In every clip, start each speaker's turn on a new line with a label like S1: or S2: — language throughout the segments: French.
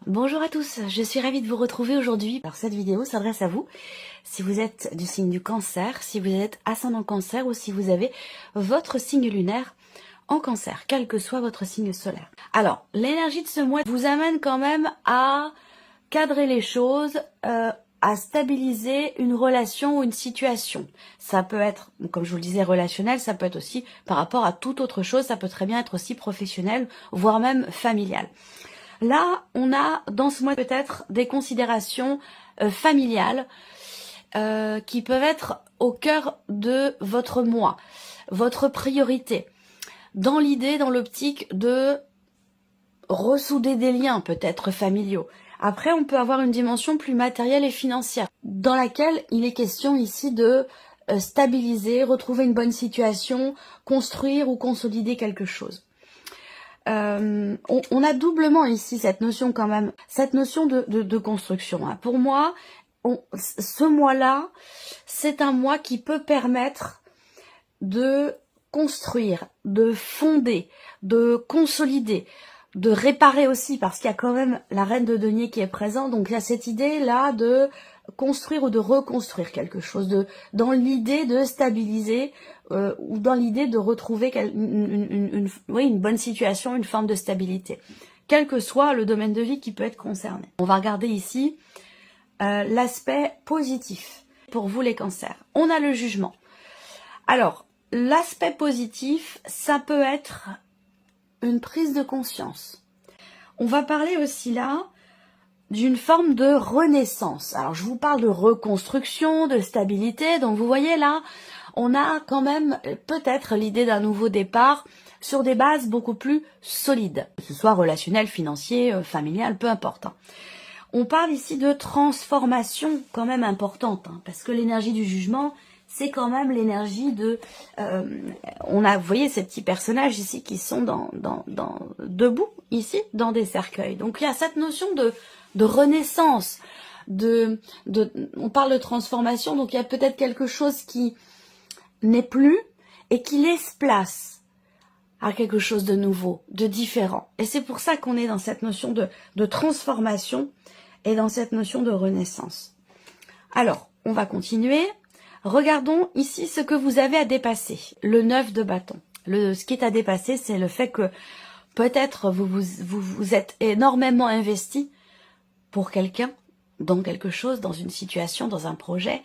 S1: Bonjour à tous, je suis ravie de vous retrouver aujourd'hui. Alors cette vidéo s'adresse à vous, si vous êtes du signe du cancer, si vous êtes ascendant cancer ou si vous avez votre signe lunaire en cancer, quel que soit votre signe solaire. Alors, l'énergie de ce mois vous amène quand même à cadrer les choses, à stabiliser une relation ou une situation. Ça peut être, comme je vous le disais, relationnel, ça peut être aussi par rapport à toute autre chose, ça peut très bien être aussi professionnel, voire même familial. Là, on a dans ce mois peut-être des considérations familiales qui peuvent être au cœur de votre moi, votre priorité, dans l'idée, dans l'optique de ressouder des liens peut-être familiaux. Après, on peut avoir une dimension plus matérielle et financière, dans laquelle il est question ici de stabiliser, retrouver une bonne situation, construire ou consolider quelque chose. On a doublement ici cette notion quand même, cette notion de construction. Hein. Pour moi, ce mois-là, c'est un mois qui peut permettre de construire, de fonder, de consolider, de réparer aussi, parce qu'il y a quand même la reine de denier qui est présente. Donc il y a cette idée-là de construire ou de reconstruire quelque chose, dans l'idée de stabiliser ou dans l'idée de retrouver une bonne situation, une forme de stabilité, quel que soit le domaine de vie qui peut être concerné. On va regarder ici l'aspect positif pour vous les cancers. On a le jugement. Alors, l'aspect positif, ça peut être une prise de conscience. On va parler aussi là d'une forme de renaissance. Alors, je vous parle de reconstruction, de stabilité. Donc, vous voyez là, on a quand même peut-être l'idée d'un nouveau départ sur des bases beaucoup plus solides, que ce soit relationnel, financier, familial, peu importe. On parle ici de transformation quand même importante, parce que l'énergie du jugement, c'est quand même l'énergie de... on a, vous voyez, ces petits personnages ici qui sont debout, ici, dans des cercueils. Donc, il y a cette notion de renaissance, on parle de transformation, donc il y a peut-être quelque chose qui n'est plus et qui laisse place à quelque chose de nouveau, de différent. Et c'est pour ça qu'on est dans cette notion de transformation et dans cette notion de renaissance. Alors, on va continuer. Regardons ici ce que vous avez à dépasser, le 9 de bâton. Ce qui est à dépasser, c'est le fait que peut-être vous êtes énormément investi pour quelqu'un, dans quelque chose, dans une situation, dans un projet,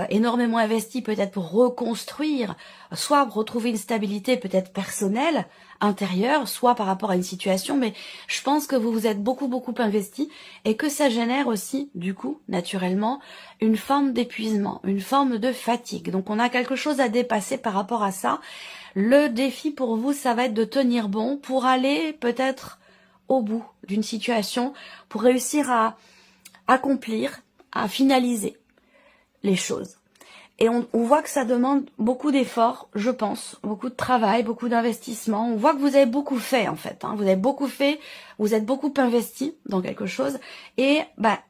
S1: énormément investi peut-être pour reconstruire, soit retrouver une stabilité peut-être personnelle, intérieure, soit par rapport à une situation, mais je pense que vous vous êtes beaucoup investi et que ça génère aussi, du coup, naturellement, une forme d'épuisement, une forme de fatigue. Donc on a quelque chose à dépasser par rapport à ça. Le défi pour vous, ça va être de tenir bon pour aller peut-être au bout d'une situation, pour réussir à accomplir, à finaliser les choses. Et on voit que ça demande beaucoup d'efforts, je pense, beaucoup de travail, beaucoup d'investissement. On voit que vous avez beaucoup fait en fait. Vous avez beaucoup fait, vous êtes beaucoup investi dans quelque chose. Et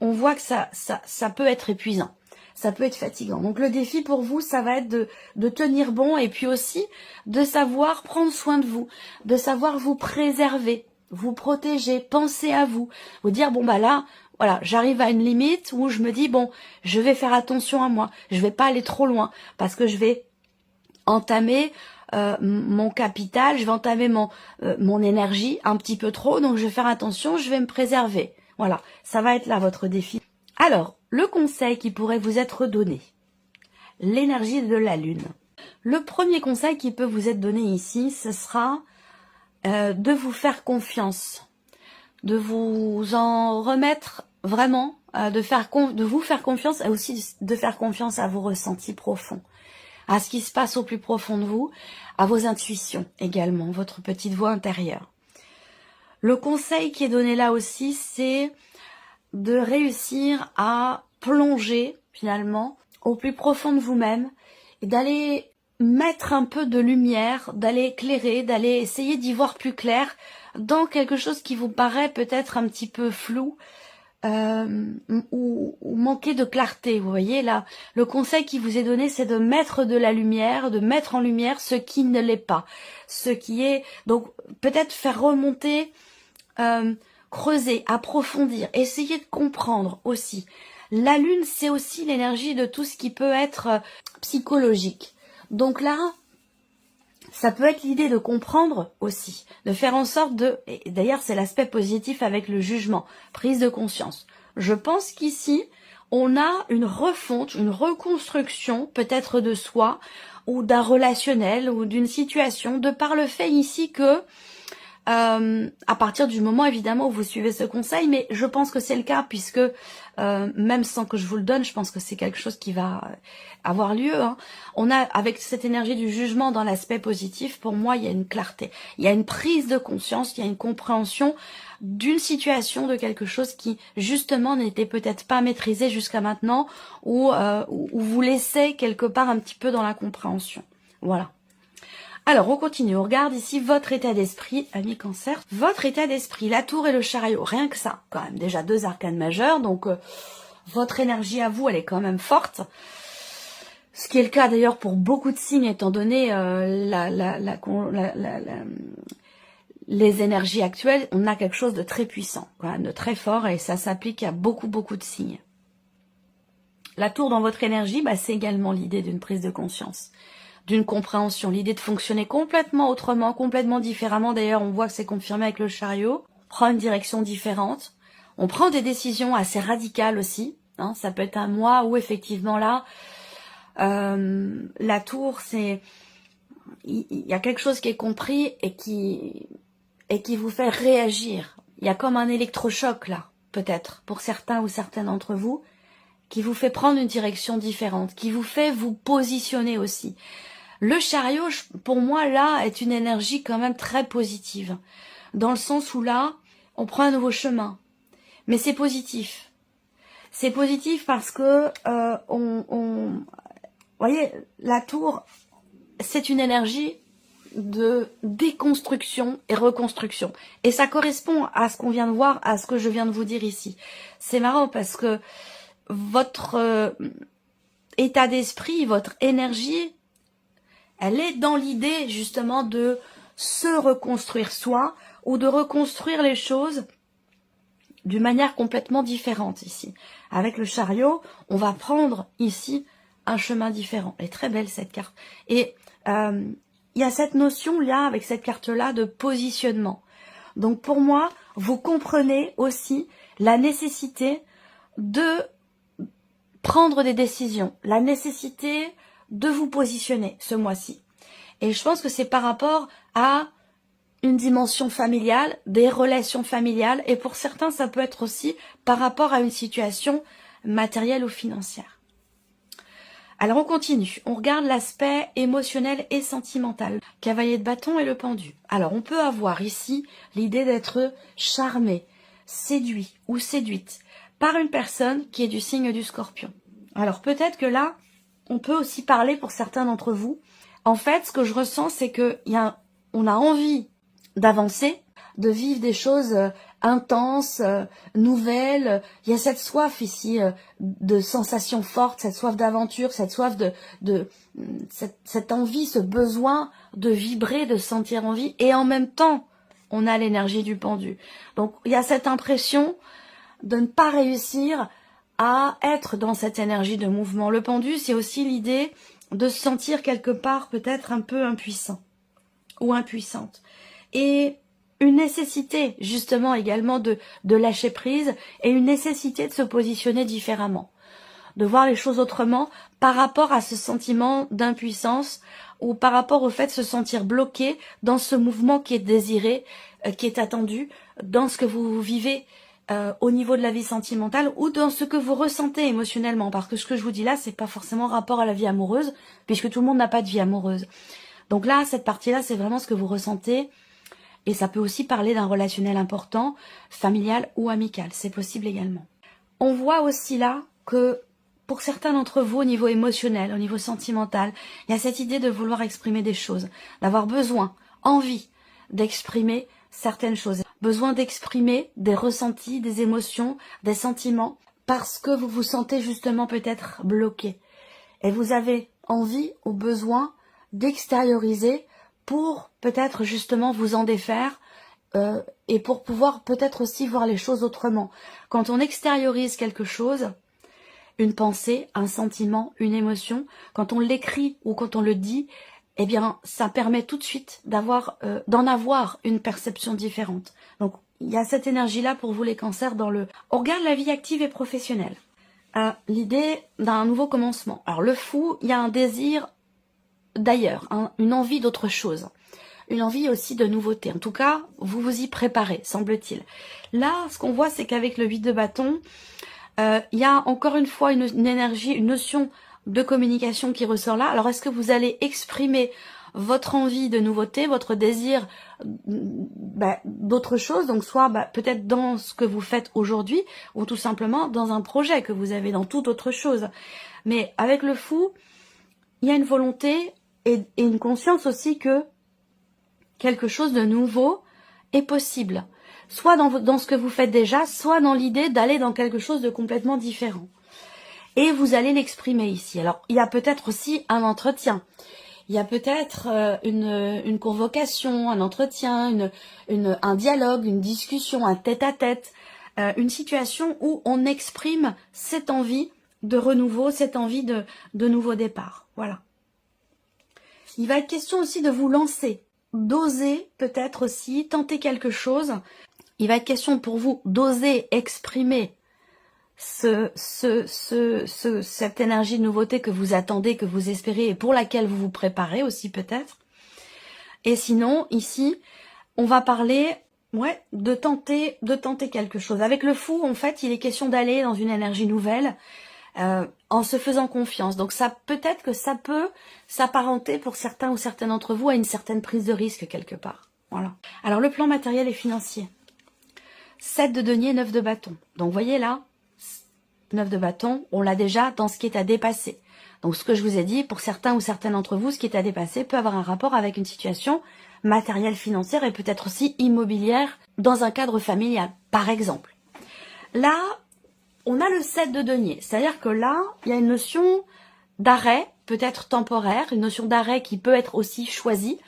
S1: on voit que ça peut être épuisant, ça peut être fatigant. Donc le défi pour vous, ça va être de tenir bon et puis aussi de savoir prendre soin de vous, de savoir vous préserver, vous protéger, penser à vous. Vous dire, bon là, voilà, j'arrive à une limite où je me dis, bon, je vais faire attention à moi, je vais pas aller trop loin, parce que je vais entamer mon capital, je vais entamer mon énergie un petit peu trop, donc je vais faire attention, je vais me préserver. Voilà, ça va être là votre défi. Alors, le conseil qui pourrait vous être donné, l'énergie de la lune. Le premier conseil qui peut vous être donné ici, ce sera de vous faire confiance, de vous en remettre vraiment, de vous faire confiance et aussi de faire confiance à vos ressentis profonds, à ce qui se passe au plus profond de vous, à vos intuitions également, votre petite voix intérieure. Le conseil qui est donné là aussi, c'est de réussir à plonger finalement au plus profond de vous-même et d'aller mettre un peu de lumière, d'aller éclairer, d'aller essayer d'y voir plus clair dans quelque chose qui vous paraît peut-être un petit peu flou ou manquer de clarté. Vous voyez là, le conseil qui vous est donné, c'est de mettre de la lumière, de mettre en lumière ce qui ne l'est pas, ce qui est, donc peut-être faire remonter creuser, approfondir, essayer de comprendre aussi. La lune, c'est aussi l'énergie de tout ce qui peut être psychologique. Donc là, ça peut être l'idée de comprendre aussi, de faire en sorte de... Et d'ailleurs, c'est l'aspect positif avec le jugement, prise de conscience. Je pense qu'ici, on a une refonte, une reconstruction peut-être de soi, ou d'un relationnel, ou d'une situation, de par le fait ici que... à partir du moment évidemment où vous suivez ce conseil, mais je pense que c'est le cas puisque même sans que je vous le donne, je pense que c'est quelque chose qui va avoir lieu. Hein. On a avec cette énergie du jugement dans l'aspect positif, pour moi il y a une clarté, il y a une prise de conscience, il y a une compréhension d'une situation, de quelque chose qui justement n'était peut-être pas maîtrisé jusqu'à maintenant ou vous laissez quelque part un petit peu dans la compréhension. Voilà. Alors, on continue, on regarde ici votre état d'esprit, ami Cancer. Votre état d'esprit, la tour et le chariot, rien que ça, quand même, déjà 2 arcanes majeurs, donc votre énergie à vous, elle est quand même forte. Ce qui est le cas d'ailleurs pour beaucoup de signes, étant donné les énergies actuelles, on a quelque chose de très puissant, quand même, de très fort, et ça s'applique à beaucoup de signes. La tour dans votre énergie, bah, c'est également l'idée d'une prise de conscience, d'une compréhension, l'idée de fonctionner complètement autrement, complètement différemment. D'ailleurs, on voit que c'est confirmé avec le chariot. On prend une direction différente. On prend des décisions assez radicales aussi. Hein. Ça peut être un mois où effectivement là, la tour, c'est... Il y a quelque chose qui est compris et qui vous fait réagir. Il y a comme un électrochoc là, peut-être, pour certains ou certaines d'entre vous, qui vous fait prendre une direction différente, qui vous fait vous positionner aussi. Le chariot, pour moi, là, est une énergie quand même très positive. Dans le sens où là, on prend un nouveau chemin. Mais c'est positif. C'est positif parce que, vous voyez, la tour, c'est une énergie de déconstruction et reconstruction. Et ça correspond à ce qu'on vient de voir, à ce que je viens de vous dire ici. C'est marrant parce que votre état d'esprit, votre énergie, elle est dans l'idée justement de se reconstruire soi ou de reconstruire les choses d'une manière complètement différente ici. Avec le chariot, on va prendre ici un chemin différent. Elle est très belle cette carte. Et il y a cette notion-là, avec cette carte-là, de positionnement. Donc pour moi, vous comprenez aussi la nécessité de prendre des décisions, la nécessité de vous positionner ce mois-ci. Et je pense que c'est par rapport à une dimension familiale, des relations familiales, et pour certains, ça peut être aussi par rapport à une situation matérielle ou financière. Alors on continue, on regarde l'aspect émotionnel et sentimental, cavalier de bâton et le pendu. Alors on peut avoir ici l'idée d'être charmé, séduit ou séduite par une personne qui est du signe du Scorpion. Alors peut-être que là, on peut aussi parler pour certains d'entre vous. En fait, ce que je ressens, c'est que on a envie d'avancer, de vivre des choses intenses, nouvelles. Il y a cette soif ici de sensations fortes, cette soif d'aventure, cette soif cette envie, ce besoin de vibrer, de sentir envie. Et en même temps, on a l'énergie du pendu. Donc, il y a cette impression de ne pas réussir à être dans cette énergie de mouvement. Le pendu, c'est aussi l'idée de se sentir quelque part peut-être un peu impuissant ou impuissante. Et une nécessité justement également de lâcher prise et une nécessité de se positionner différemment, de voir les choses autrement par rapport à ce sentiment d'impuissance ou par rapport au fait de se sentir bloqué dans ce mouvement qui est désiré, qui est attendu, dans ce que vous vivez au niveau de la vie sentimentale ou dans ce que vous ressentez émotionnellement. Parce que ce que je vous dis là, c'est pas forcément rapport à la vie amoureuse, puisque tout le monde n'a pas de vie amoureuse. Donc là, cette partie-là, c'est vraiment ce que vous ressentez. Et ça peut aussi parler d'un relationnel important, familial ou amical. C'est possible également. On voit aussi là que pour certains d'entre vous, au niveau émotionnel, au niveau sentimental, il y a cette idée de vouloir exprimer des choses, d'avoir besoin, envie d'exprimer certaines choses, besoin d'exprimer des ressentis, des émotions, des sentiments, parce que vous vous sentez justement peut-être bloqué. Et vous avez envie ou besoin d'extérioriser pour peut-être justement vous en défaire et pour pouvoir peut-être aussi voir les choses autrement. Quand on extériorise quelque chose, une pensée, un sentiment, une émotion, quand on l'écrit ou quand on le dit, eh bien, ça permet tout de suite d'en avoir une perception différente. Donc, il y a cette énergie-là pour vous les cancers dans le... On regarde la vie active et professionnelle. L'idée d'un nouveau commencement. Alors, le fou, il y a un désir d'ailleurs, une envie d'autre chose. Une envie aussi de nouveauté. En tout cas, vous vous y préparez, semble-t-il. Là, ce qu'on voit, c'est qu'avec le 8 de bâton, il y a encore une fois une énergie, une notion de communication qui ressort là. Alors, est-ce que vous allez exprimer votre envie de nouveauté, votre désir d'autre chose, donc soit peut-être dans ce que vous faites aujourd'hui, ou tout simplement dans un projet que vous avez dans toute autre chose. Mais avec le fou, il y a une volonté et une conscience aussi que quelque chose de nouveau est possible. Soit dans ce que vous faites déjà, soit dans l'idée d'aller dans quelque chose de complètement différent. Et vous allez l'exprimer ici. Alors, il y a peut-être aussi un entretien. Il y a peut-être une convocation, un entretien, un dialogue, une discussion, un tête-à-tête, une situation où on exprime cette envie de renouveau, cette envie de nouveau départ. Voilà. Il va être question aussi de vous lancer, d'oser peut-être aussi tenter quelque chose. Il va être question pour vous d'oser exprimer cette énergie de nouveauté que vous attendez, que vous espérez et pour laquelle vous vous préparez aussi peut-être. Et sinon, ici, on va parler de tenter quelque chose. Avec le fou, en fait, il est question d'aller dans une énergie nouvelle en se faisant confiance. Donc ça peut-être que ça peut s'apparenter pour certains ou certaines d'entre vous à une certaine prise de risque quelque part. Voilà. Alors le plan matériel et financier. 7 de denier, 9 de bâton. Donc vous voyez là, 9 de bâton, on l'a déjà dans ce qui est à dépasser. Donc ce que je vous ai dit, pour certains ou certaines d'entre vous, ce qui est à dépasser peut avoir un rapport avec une situation matérielle, financière et peut-être aussi immobilière dans un cadre familial, par exemple. Là, on a le 7 de denier, c'est-à-dire que là, il y a une notion d'arrêt, peut-être temporaire, une notion d'arrêt qui peut être aussi choisie,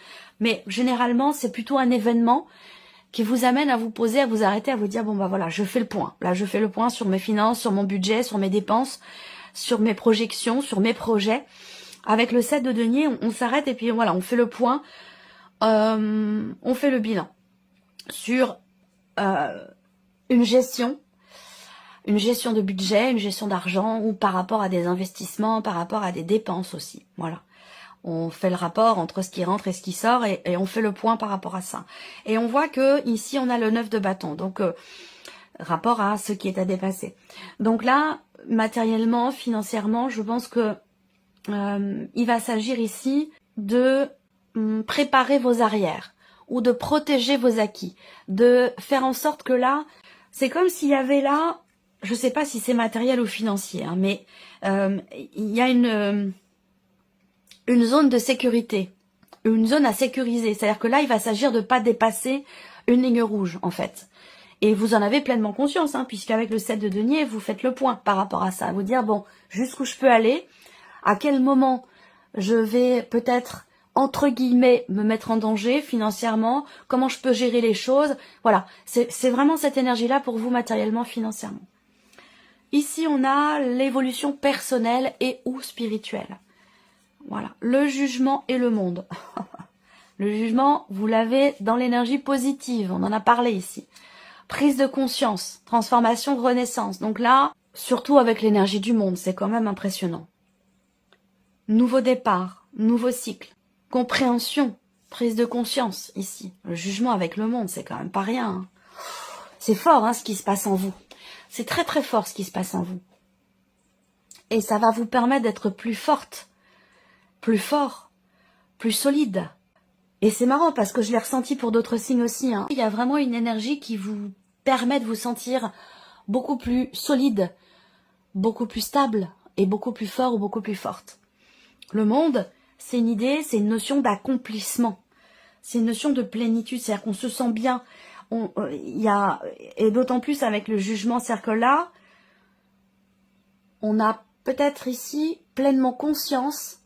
S1: mais généralement, c'est plutôt un événement qui vous amène à vous poser, à vous arrêter, à vous dire, bon bah voilà, je fais le point. Là, je fais le point sur mes finances, sur mon budget, sur mes dépenses, sur mes projections, sur mes projets. Avec le 7 de denier, on s'arrête et puis voilà, on fait le point, on fait le bilan sur une gestion de budget, une gestion d'argent ou par rapport à des investissements, par rapport à des dépenses aussi. Voilà. On fait le rapport entre ce qui rentre et ce qui sort et on fait le point par rapport à ça. Et on voit que ici on a le 9 de bâton, donc rapport à ce qui est à dépasser. Donc là, matériellement, financièrement, je pense que il va s'agir ici de préparer vos arrières ou de protéger vos acquis, de faire en sorte que là, c'est comme s'il y avait là, je sais pas si c'est matériel ou financier, hein, mais il y a une zone de sécurité, une zone à sécuriser. C'est-à-dire que là, il va s'agir de pas dépasser une ligne rouge, en fait. Et vous en avez pleinement conscience, hein, puisqu'avec le 7 de denier, vous faites le point par rapport à ça. Vous dire, bon, jusqu'où je peux aller, à quel moment je vais peut-être, entre guillemets, me mettre en danger financièrement, comment je peux gérer les choses. Voilà, c'est vraiment cette énergie-là pour vous matériellement, financièrement. Ici, on a l'évolution personnelle et ou spirituelle. Voilà, le jugement et le monde. Le jugement, vous l'avez dans l'énergie positive, on en a parlé ici. Prise de conscience, transformation, renaissance. Donc là, surtout avec l'énergie du monde, c'est quand même impressionnant. Nouveau départ, nouveau cycle. Compréhension, prise de conscience ici. Le jugement avec le monde, c'est quand même pas rien. Hein. C'est fort hein, ce qui se passe en vous. C'est très très fort ce qui se passe en vous. Et ça va vous permettre d'être plus forte, plus fort, plus solide. Et c'est marrant parce que je l'ai ressenti pour d'autres signes aussi. Hein. Il y a vraiment une énergie qui vous permet de vous sentir beaucoup plus solide, beaucoup plus stable et beaucoup plus fort ou beaucoup plus forte. Le monde, c'est une idée, c'est une notion d'accomplissement. C'est une notion de plénitude, c'est-à-dire qu'on se sent bien. Et d'autant plus avec le jugement, c'est-à-dire que là, on a peut-être ici pleinement conscience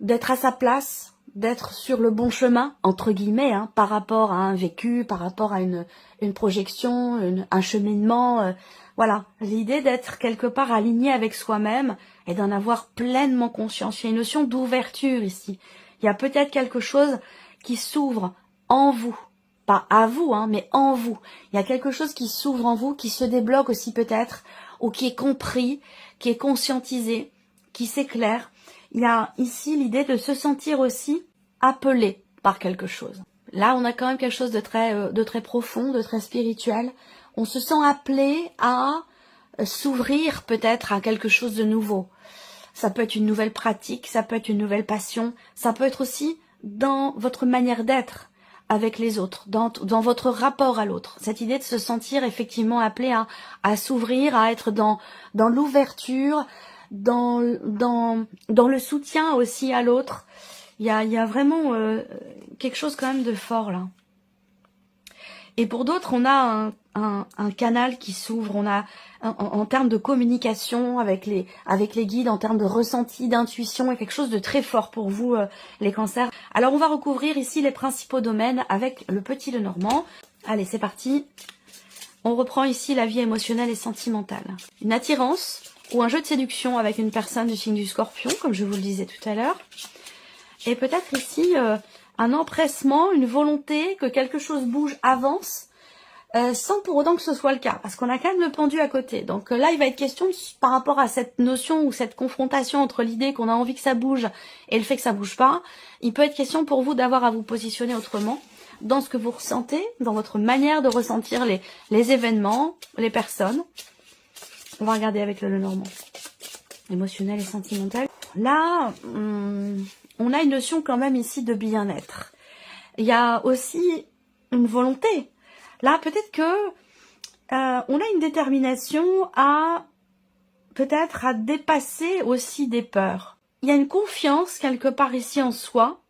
S1: d'être à sa place, d'être sur le bon chemin, entre guillemets, hein, par rapport à un vécu, par rapport à une projection, un cheminement. Voilà, l'idée d'être quelque part aligné avec soi-même et d'en avoir pleinement conscience. Il y a une notion d'ouverture ici. Il y a peut-être quelque chose qui s'ouvre en vous. Pas à vous, hein, mais en vous. Il y a quelque chose qui s'ouvre en vous, qui se débloque aussi peut-être, ou qui est compris, qui est conscientisé, qui s'éclaire. Il y a ici l'idée de se sentir aussi appelé par quelque chose. Là, on a quand même quelque chose de très profond, de très spirituel. On se sent appelé à s'ouvrir peut-être à quelque chose de nouveau. Ça peut être une nouvelle pratique, ça peut être une nouvelle passion, ça peut être aussi dans votre manière d'être avec les autres, dans votre rapport à l'autre. Cette idée de se sentir effectivement appelé à s'ouvrir, à être dans l'ouverture, dans le soutien aussi à l'autre. Il y a vraiment quelque chose quand même de fort là. Et pour d'autres, on a un canal qui s'ouvre, on a en termes de communication avec les guides, en termes de ressenti, d'intuition, il y a quelque chose de très fort pour vous, les cancers. Alors on va recouvrir ici les principaux domaines avec le petit Lenormand. Allez, c'est parti. On reprend ici la vie émotionnelle et sentimentale. Une attirance ou un jeu de séduction avec une personne du signe du Scorpion, comme je vous le disais tout à l'heure. Et peut-être ici un empressement, une volonté que quelque chose bouge, avance, sans pour autant que ce soit le cas, parce qu'on a quand même le pendu à côté. Donc là, il va être question par rapport à cette notion ou cette confrontation entre l'idée qu'on a envie que ça bouge et le fait que ça bouge pas, il peut être question pour vous d'avoir à vous positionner autrement dans ce que vous ressentez, dans votre manière de ressentir les événements, les personnes. On va regarder avec le Lenormand. Émotionnel et sentimental. Là, on a une notion quand même ici de bien-être. Il y a aussi une volonté. Là, peut-être que on a une détermination à peut-être à dépasser aussi des peurs. Il y a une confiance quelque part ici en soi,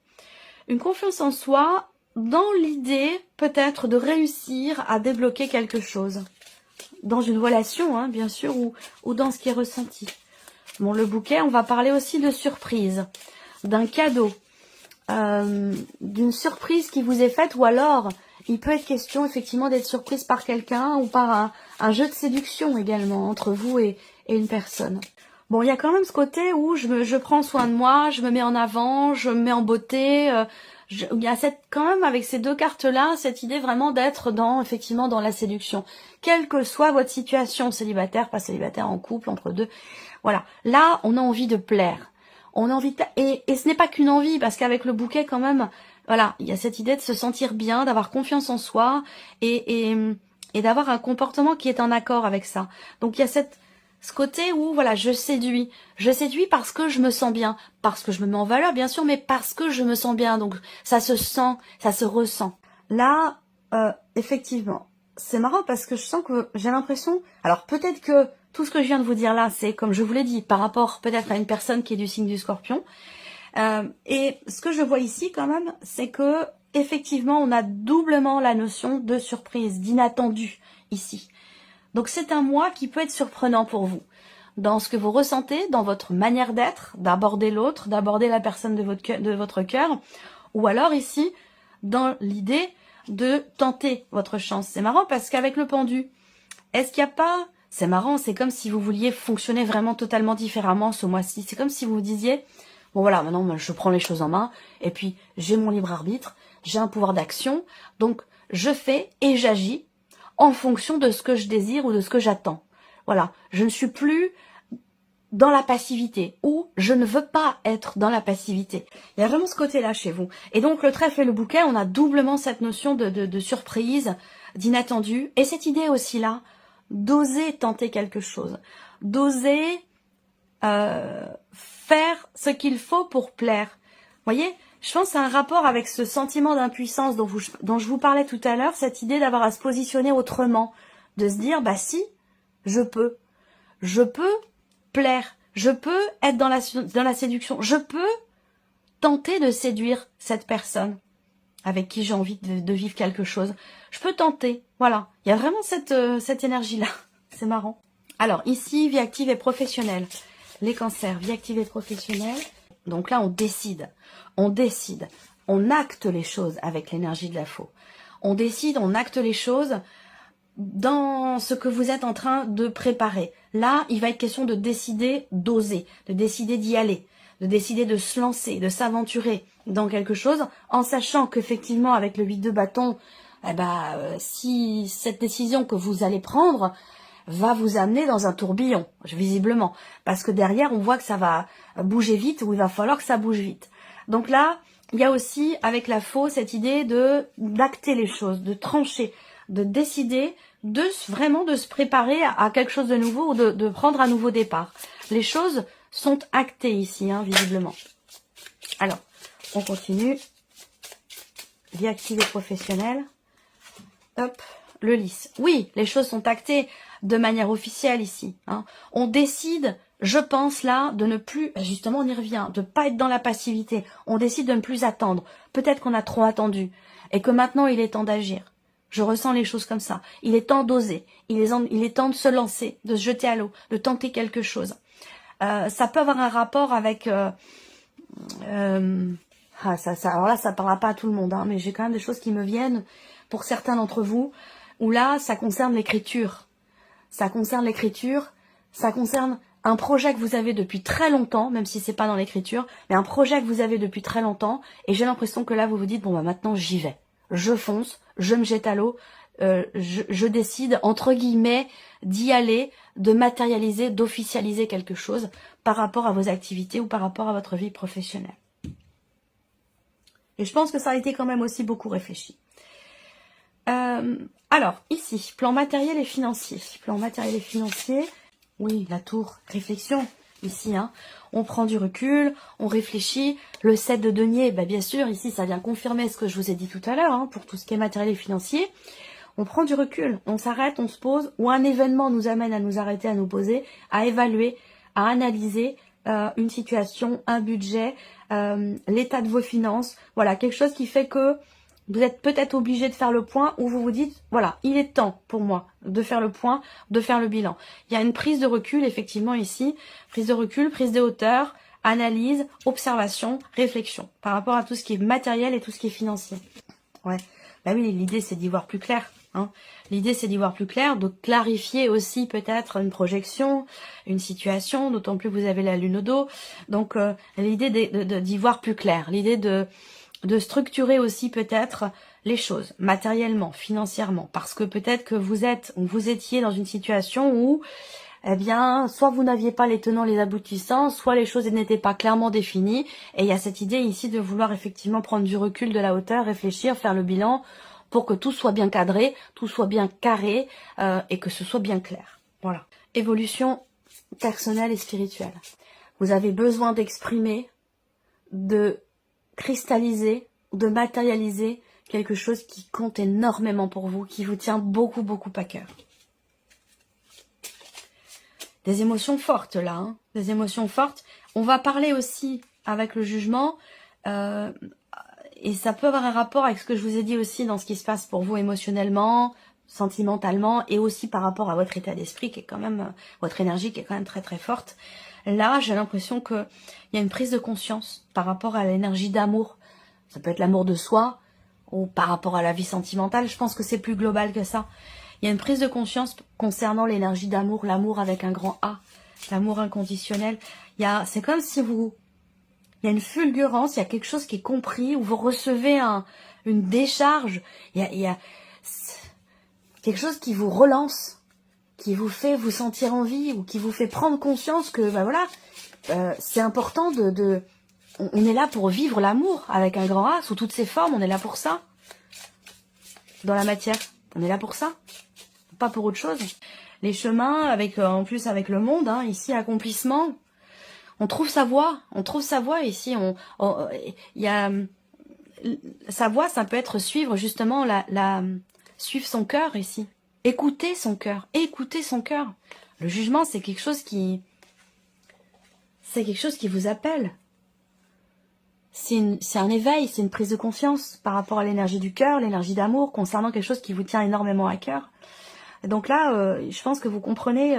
S1: une confiance en soi dans l'idée peut-être de réussir à débloquer quelque chose. Dans une relation, hein, bien sûr, ou dans ce qui est ressenti. Bon, le bouquet, on va parler aussi de surprise, d'un cadeau, d'une surprise qui vous est faite, ou alors il peut être question effectivement d'être surprise par quelqu'un ou par un jeu de séduction également entre vous et une personne. Bon, il y a quand même ce côté où je prends soin de moi, je me mets en avant, je me mets en beauté. Il y a quand même avec ces deux cartes-là, cette idée vraiment d'être effectivement dans la séduction. Quelle que soit votre situation, célibataire, pas célibataire, en couple, entre deux. Voilà. Là, on a envie de plaire. On a envie de... et ce n'est pas qu'une envie, parce qu'avec le bouquet quand même, voilà, il y a cette idée de se sentir bien, d'avoir confiance en soi et d'avoir un comportement qui est en accord avec ça. Donc il y a ce côté où, voilà, je séduis. Je séduis parce que je me sens bien. Parce que je me mets en valeur, bien sûr, mais parce que je me sens bien. Donc, ça se sent, ça se ressent. Là, effectivement, c'est marrant parce que je sens que j'ai l'impression... Alors, peut-être que tout ce que je viens de vous dire là, c'est, comme je vous l'ai dit, par rapport peut-être à une personne qui est du signe du Scorpion. Et ce que je vois ici, quand même, c'est que, effectivement, on a doublement la notion de surprise, d'inattendu, ici. Donc c'est un mois qui peut être surprenant pour vous, dans ce que vous ressentez, dans votre manière d'être, d'aborder l'autre, d'aborder la personne de votre cœur, ou alors ici, dans l'idée de tenter votre chance. C'est marrant parce qu'avec le pendu, est-ce qu'il n'y a pas... C'est marrant, c'est comme si vous vouliez fonctionner vraiment totalement différemment ce mois-ci. C'est comme si vous vous disiez, bon voilà, maintenant je prends les choses en main, et puis j'ai mon libre arbitre, j'ai un pouvoir d'action, donc je fais et j'agis en fonction de ce que je désire ou de ce que j'attends. Voilà, je ne suis plus dans la passivité, ou je ne veux pas être dans la passivité. Il y a vraiment ce côté-là chez vous. Et donc le trèfle et le bouquet, on a doublement cette notion de surprise, d'inattendu, et cette idée aussi-là, d'oser tenter quelque chose, d'oser faire ce qu'il faut pour plaire. Vous voyez, je pense à un rapport avec ce sentiment d'impuissance dont je vous parlais tout à l'heure, cette idée d'avoir à se positionner autrement, de se dire, bah si, je peux plaire, je peux être dans la séduction, je peux tenter de séduire cette personne avec qui j'ai envie de vivre quelque chose. Je peux tenter, voilà. Il y a vraiment cette énergie-là, c'est marrant. Alors ici, vie active et professionnelle. Les cancers, vie active et professionnelle. Donc là, on décide, on acte les choses avec l'énergie de la faux. On décide, on acte les choses dans ce que vous êtes en train de préparer. Là, il va être question de décider d'oser, de décider d'y aller, de décider de se lancer, de s'aventurer dans quelque chose, en sachant qu'effectivement, avec le 8 de bâton, si cette décision que vous allez prendre va vous amener dans un tourbillon, visiblement, parce que derrière, on voit que ça va bouger vite, ou il va falloir que ça bouge vite. Donc là, il y a aussi, avec la faux, cette idée d'acter les choses, de trancher, de décider, vraiment de se préparer à quelque chose de nouveau, ou de prendre un nouveau départ. Les choses sont actées ici, hein, visiblement. Alors, on continue. Vie active et professionnelle. Hop, le lys. Oui, les choses sont actées de manière officielle ici. Hein. On décide, je pense là, de ne plus, justement on y revient, de ne pas être dans la passivité. On décide de ne plus attendre. Peut-être qu'on a trop attendu et que maintenant il est temps d'agir. Je ressens les choses comme ça. Il est temps d'oser. Il est temps de se lancer, de se jeter à l'eau, de tenter quelque chose. Ça peut avoir un rapport avec... alors là, ça parlera pas à tout le monde, hein, mais j'ai quand même des choses qui me viennent pour certains d'entre vous, où là, ça concerne l'écriture. Ça concerne l'écriture, ça concerne un projet que vous avez depuis très longtemps, même si c'est pas dans l'écriture, mais un projet que vous avez depuis très longtemps, et j'ai l'impression que là, vous vous dites, bon, maintenant, j'y vais. Je fonce, je me jette à l'eau, je décide, entre guillemets, d'y aller, de matérialiser, d'officialiser quelque chose par rapport à vos activités ou par rapport à votre vie professionnelle. Et je pense que ça a été quand même aussi beaucoup réfléchi. Alors, ici, plan matériel et financier. Plan matériel et financier, oui, la tour, réflexion, ici, hein. On prend du recul, on réfléchit. Le 7 de denier, bien sûr, ici, ça vient confirmer ce que je vous ai dit tout à l'heure, hein, pour tout ce qui est matériel et financier. On prend du recul, on s'arrête, on se pose, ou un événement nous amène à nous arrêter, à nous poser, à évaluer, à analyser une situation, un budget, l'état de vos finances. Voilà, quelque chose qui fait que vous êtes peut-être obligé de faire le point, ou vous vous dites, voilà, il est temps pour moi de faire le point, de faire le bilan. Il y a une prise de recul, effectivement, ici. Prise de recul, prise de hauteur, analyse, observation, réflexion, par rapport à tout ce qui est matériel et tout ce qui est financier. Ouais, oui, l'idée c'est d'y voir plus clair. Hein. L'idée c'est d'y voir plus clair, de clarifier aussi peut-être une projection, une situation, d'autant plus vous avez la lune au dos. Donc l'idée d'y voir plus clair, l'idée de structurer aussi peut-être les choses, matériellement, financièrement, parce que peut-être que vous étiez dans une situation où, eh bien, soit vous n'aviez pas les tenants, les aboutissants, soit les choses n'étaient pas clairement définies, et il y a cette idée ici de vouloir effectivement prendre du recul, de la hauteur, réfléchir, faire le bilan, pour que tout soit bien cadré, tout soit bien carré, et que ce soit bien clair. Voilà. Évolution personnelle et spirituelle. Vous avez besoin d'exprimer, de cristalliser, de matérialiser quelque chose qui compte énormément pour vous, qui vous tient beaucoup, beaucoup à cœur. Des émotions fortes là, hein, des émotions fortes. On va parler aussi avec le jugement, et ça peut avoir un rapport avec ce que je vous ai dit aussi dans ce qui se passe pour vous émotionnellement, sentimentalement, et aussi par rapport à votre état d'esprit qui est quand même, votre énergie qui est quand même très très forte. Là, j'ai l'impression qu'il y a une prise de conscience par rapport à l'énergie d'amour. Ça peut être l'amour de soi, ou par rapport à la vie sentimentale. Je pense que c'est plus global que ça. Il y a une prise de conscience concernant l'énergie d'amour, l'amour avec un grand A, l'amour inconditionnel. C'est comme si il y a une fulgurance, il y a quelque chose qui est compris, où vous recevez une décharge. Il y a quelque chose qui vous relance, qui vous fait vous sentir en vie, ou qui vous fait prendre conscience que c'est important on est là pour vivre l'amour avec un grand A, sous toutes ses formes, on est là pour ça. Dans la matière, on est là pour ça, pas pour autre chose. Les chemins, en plus avec le monde, hein, ici, accomplissement, on trouve sa voie ici. Sa voie, ça peut être suivre justement suivre son cœur ici. Écouter son cœur. Le jugement, c'est quelque chose qui vous appelle. C'est un éveil, c'est une prise de conscience par rapport à l'énergie du cœur, l'énergie d'amour, concernant quelque chose qui vous tient énormément à cœur. Donc là, je pense que vous comprenez,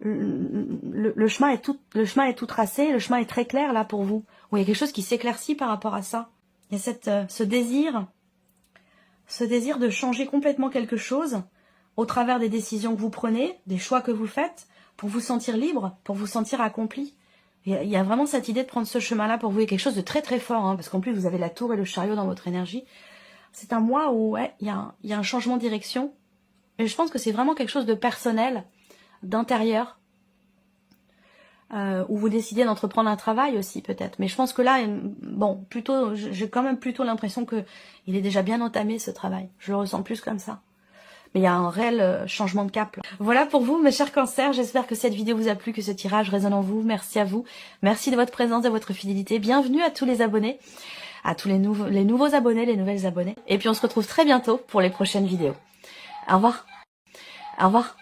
S1: le chemin est tout tracé, le chemin est très clair là pour vous. Ou il y a quelque chose qui s'éclaircit par rapport à ça. Il y a ce désir de changer complètement quelque chose au travers des décisions que vous prenez, des choix que vous faites, pour vous sentir libre, pour vous sentir accompli. Il y a vraiment cette idée de prendre ce chemin-là pour vous. Il y a quelque chose de très très fort, hein, parce qu'en plus vous avez la tour et le chariot dans votre énergie. C'est un mois où ouais, il y a un changement de direction. Mais je pense que c'est vraiment quelque chose de personnel, d'intérieur, où vous décidez d'entreprendre un travail aussi peut-être. Mais je pense que là, bon, plutôt, j'ai quand même plutôt l'impression que il est déjà bien entamé ce travail. Je le ressens plus comme ça. Mais il y a un réel changement de cap là. Voilà pour vous mes chers cancers, j'espère que cette vidéo vous a plu, que ce tirage résonne en vous. Merci à vous, merci de votre présence, de votre fidélité. Bienvenue à tous les abonnés, à tous les nouveaux abonnés, les nouvelles abonnées. Et puis on se retrouve très bientôt pour les prochaines vidéos. Au revoir. Au revoir.